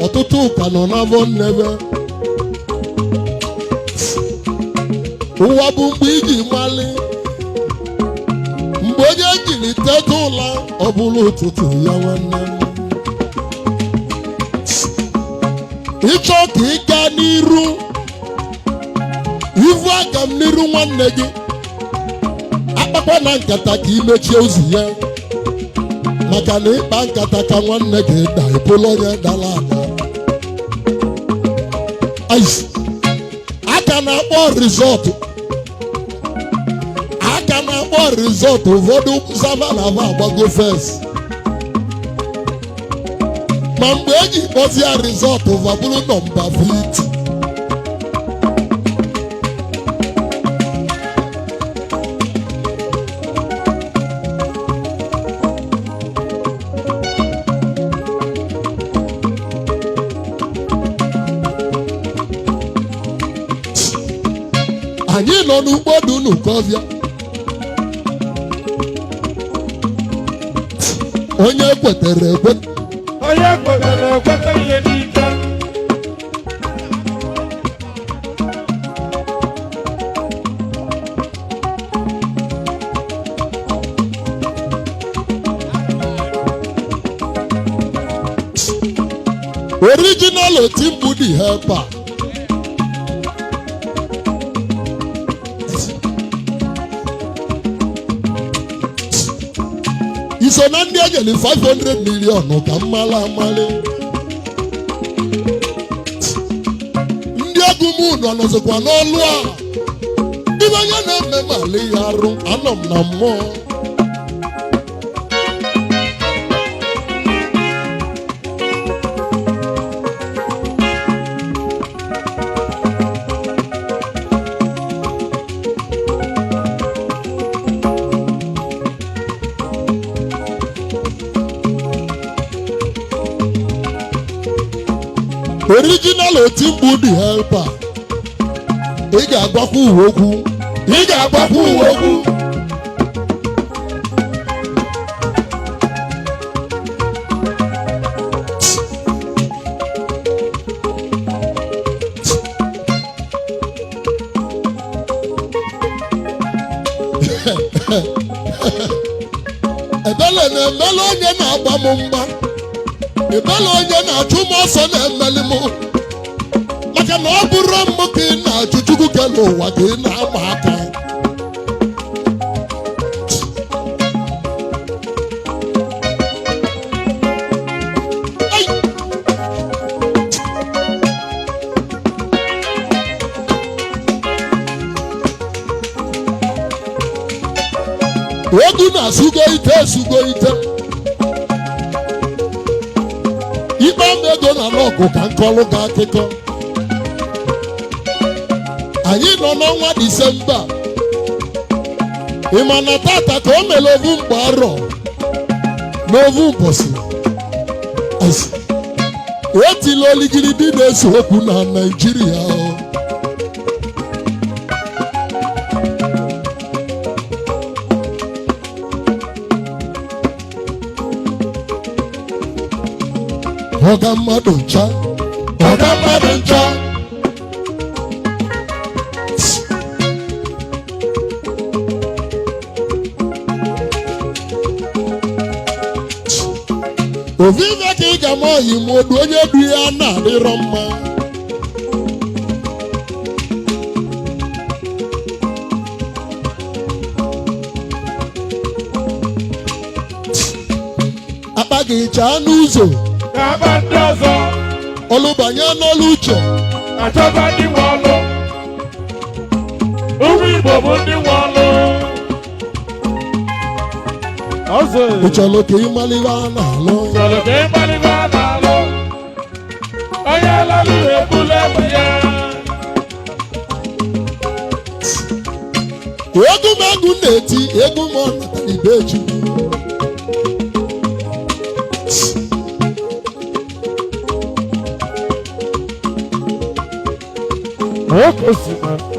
ọtụtụ ụka nọ n'afọ nnebe ụwa bụ mgbe iji mali mgbe onye jiri teta ụla ọ bụrụ ụtụtụ ya nwanne m ịchọ ka ị gaa n'iru ivu aka m n'iru nwanne gị akpakwa na nkata ka imechie ụzọ ya maka na ịkpa nkata ka nwanne gị da ịbụla onye dara ada aka na-akpọ rizọtụ ụfọdụ zava na ava agbago fes ma mgbe eji kpọzie rizọtụ vabụrụ nọmba 50 anyị nọ n'ugbo dị unu kọbịa onye kwetere ekweta ihe n'ike original otimbu dị helper iso na ndị ejeli 500 million ka mmala amali ndị egwu m nọ nọzikwa n'ọlụ a ibe onye na-eme mali ya arụ anọ m na mmụọ original otimbu dị helper ị ga-agbakwa uwe okwu ebele na-emele onye na-agba m mgba ebele onye na-achụ m ọsọ na-emeli m maka na ọ bụrụ m ka ị na-achụ Chukwu kele ụwa ka ị na-ama aka egwu na-asụgo ite ikpe ama ego na n'ọgụ ka nkọlụ ga akụkọ anyị nọ n'ọnwa Disemba ị ma na tata ka o mere ovu mgbe arọ n'ovu ụbọchị etila oligiridi na-ese okwu na Naịjirịa ọga mmadụ ncha ovive ka ị ga-ama oyi ma odu onye du ya na-adịrọ mma akpa gị chaa n'ụzọ ọlụbanye n'ọlụ uche achọba ndị nwe ọlụ ụmụ Igbo bụ ndị nwe ọlụ ị chọrọ ka ịmalibe a na-alụ onye lalụ ebula egbe ya egwu m na-eti egwu m ọnata ibe Chukwu o kwesịrị